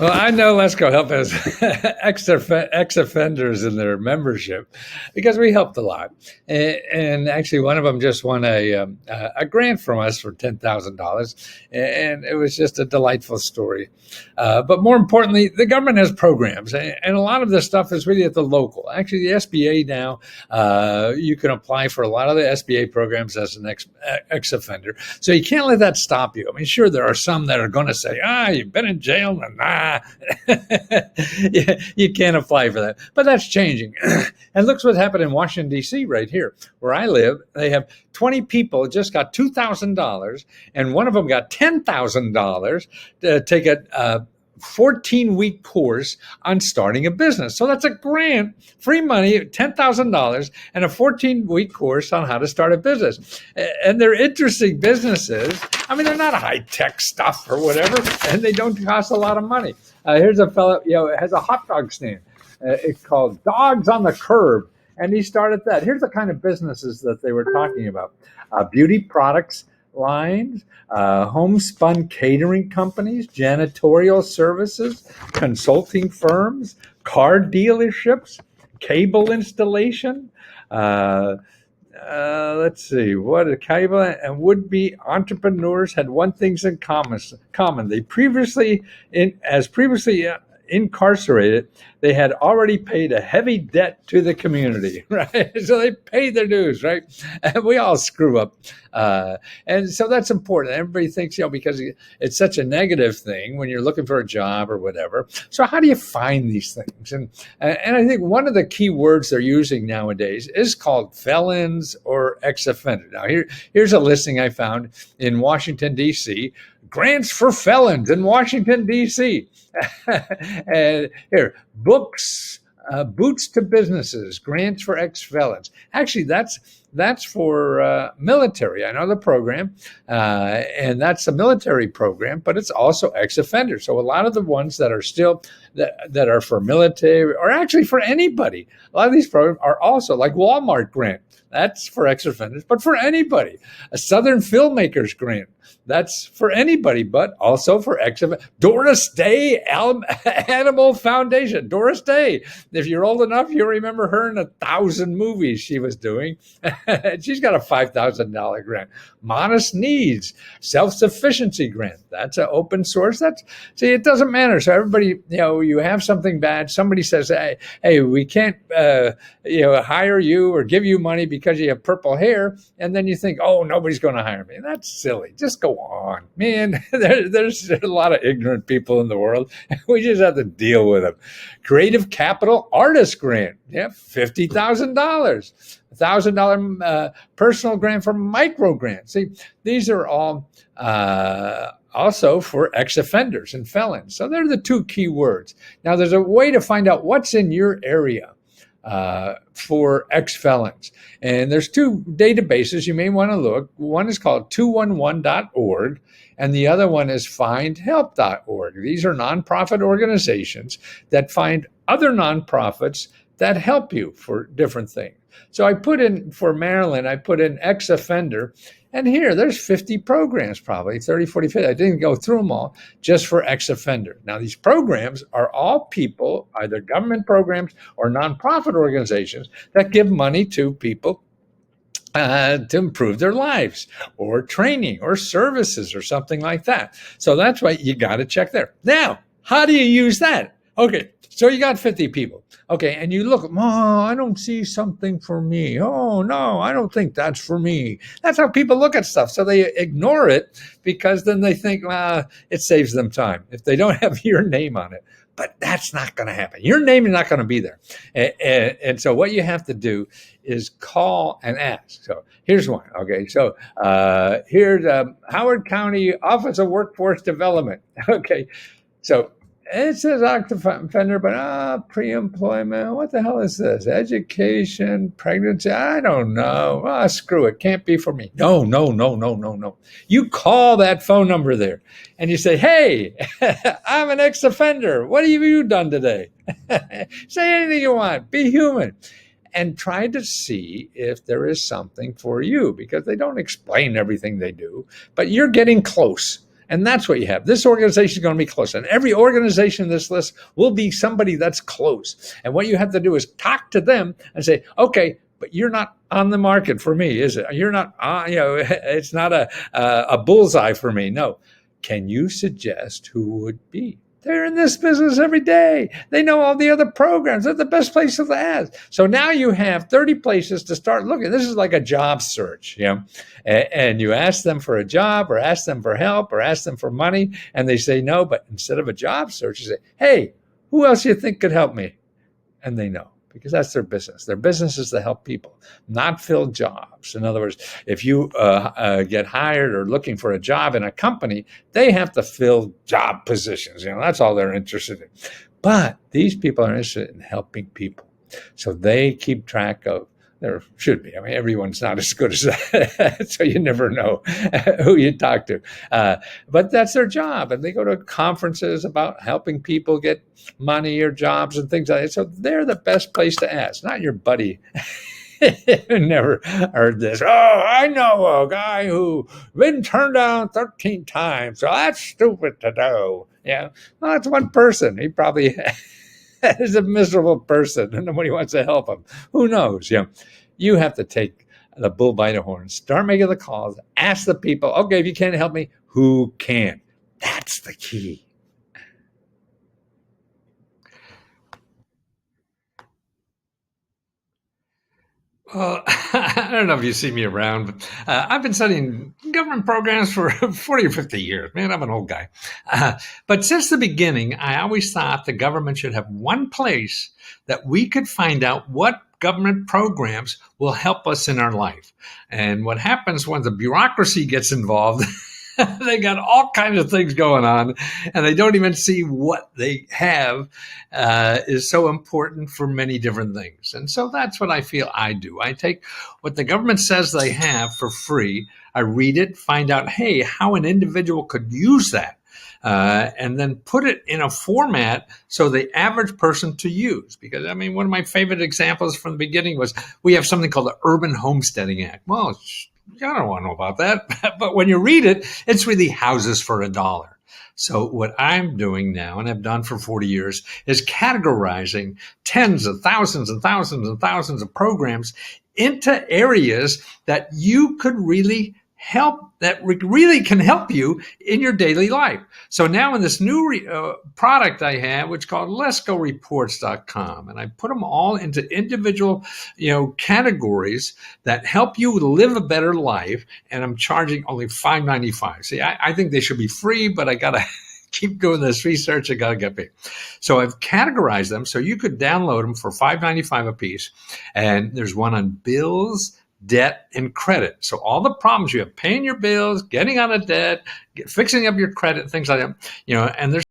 Well, I know Let's Go Help has ex-offenders in their membership because we helped a lot. And actually, one of them just won a grant from us for $10,000. And it was just a delightful story. But more importantly, the government has programs. And a lot of this stuff is really at the local. Actually, the SBA now, you can apply for a lot of the SBA programs as an ex-offender. So you can't let that stop you. I mean, sure, there are some that are going to say, you've been in jail, and you can't apply for that. But that's changing. And look what happened in Washington, D.C. right here, where I live. They have 20 people just got $2,000, and one of them got $10,000 to take a 14-week course on starting a business. So that's a grant, free money, $10,000, and a 14-week course on how to start a business. And they're interesting businesses. I mean, they're not high-tech stuff or whatever, and they don't cost a lot of money. Here's a fellow, has a hot dog stand. It's called Dogs on the Curb, and he started that. Here's the kind of businesses that they were talking about. Beauty products lines, homespun catering companies, janitorial services, consulting firms, car dealerships, cable installation. Let's see, what a cable and would-be entrepreneurs had one thing in common. They previously incarcerated, they had already paid a heavy debt to the community, right? So they paid their dues, right? And we all screw up. And so that's important. Everybody thinks, because it's such a negative thing when you're looking for a job or whatever. So how do you find these things? And I think one of the key words they're using nowadays is called felons or ex-offender. Now, here's a listing I found in Washington, D.C., grants for felons in Washington, D.C. And here, books, boots to businesses, grants for ex-felons. Actually, that's for military. I know the program, and that's a military program, but it's also ex-offenders. So a lot of the ones that are still that are for military, or actually for anybody, a lot of these programs are also like Walmart grant. That's for ex-offenders, but for anybody. A Southern Filmmakers grant. That's for anybody, but also for ex-offenders. Doris Day Animal Foundation. Doris Day. If you're old enough, you'll remember her in 1,000 movies she was doing. She's got a $5,000 grant. Modest Needs. Self-Sufficiency grant. That's an open source. See, it doesn't matter. So everybody, you have something bad. Somebody says, hey, we can't, hire you or give you money because you have purple hair. And then you think, oh, nobody's going to hire me. That's silly. Just go on. Man, there's a lot of ignorant people in the world. We just have to deal with them. Creative Capital Artist Grant. Yeah, $50,000. $1,000 personal grant for micro grant. See, these are all also for ex-offenders and felons. So they're the two key words. Now, there's a way to find out what's in your area for ex-felons. And there's two databases you may want to look. One is called 211.org, and the other one is findhelp.org. These are nonprofit organizations that find other nonprofits that help you for different things. So I put in, for Maryland, I put in ex-offender, and here, there's 50 programs, probably 30, 40, 50. I didn't go through them all, just for ex-offender. Now, these programs are all people, either government programs or nonprofit organizations that give money to people to improve their lives, or training or services or something like that. So that's why you got to check there. Now, how do you use that? Okay, so you got 50 people. Okay, and you look, I don't see something for me. Oh, no, I don't think that's for me. That's how people look at stuff. So they ignore it because then they think, it saves them time if they don't have your name on it. But that's not going to happen. Your name is not going to be there. And so what you have to do is call and ask. So here's one. Okay, so here's Howard County Office of Workforce Development. Okay, so it says active offender, but pre-employment. What the hell is this? Education, pregnancy. I don't know. Screw it. Can't be for me. No. You call that phone number there and you say, hey, I'm an ex-offender. What have you done today? Say anything you want. Be human. And try to see if there is something for you, because they don't explain everything they do, but you're getting close. And that's what you have. This organization is going to be close. And every organization in this list will be somebody that's close. And what you have to do is talk to them and say, okay, but you're not on the market for me, is it? You're not, it's not a bullseye for me. No. Can you suggest who would be? They're in this business every day. They know all the other programs. They're the best places to ask. So now you have 30 places to start looking. This is like a job search, and you ask them for a job or ask them for help or ask them for money, and they say no. But instead of a job search, you say, hey, who else do you think could help me? And they know, because that's their business. Their business is to help people, not fill jobs. In other words, if you get hired or looking for a job in a company, they have to fill job positions. That's all they're interested in. But these people are interested in helping people. So they keep track of, there should be. I mean, everyone's not as good as that, so you never know who you talk to. But that's their job, and they go to conferences about helping people get money or jobs and things like that. So they're the best place to ask, not your buddy who never heard this. Oh, I know a guy who been turned down 13 times, so that's stupid to do. Well, that's one person. He probably is a miserable person, and nobody wants to help him. Who knows? You have to take the bull by the horn, start making the calls, ask the people, okay, if you can't help me, who can? That's the key. Well, I don't know if you see me around, but I've been studying government programs for 40 or 50 years. Man, I'm an old guy. But since the beginning, I always thought the government should have one place that we could find out what government programs will help us in our life. And what happens when the bureaucracy gets involved, they got all kinds of things going on, and they don't even see what they have is so important for many different things. And so that's what I feel I do. I take what the government says they have for free, I read it, find out, hey, how an individual could use that. And then put it in a format so the average person to use. Because, I mean, one of my favorite examples from the beginning was we have something called the Urban Homesteading Act. Well, I don't want to know about that. But when you read it, it's really houses for $1. So what I'm doing now, and have done for 40 years, is categorizing tens of thousands and thousands and thousands of programs into areas that you could really help, that really can help you in your daily life. So now in this new product I have, which is called Let'sGoReports.com, and I put them all into individual, categories that help you live a better life. And I'm charging only $5.95. See, I think they should be free, but I gotta keep doing this research. I gotta get paid. So I've categorized them so you could download them for $5.95 a piece. And there's one on bills, debt, and credit. So all the problems you have, paying your bills, getting out of debt, fixing up your credit, things like that, and there's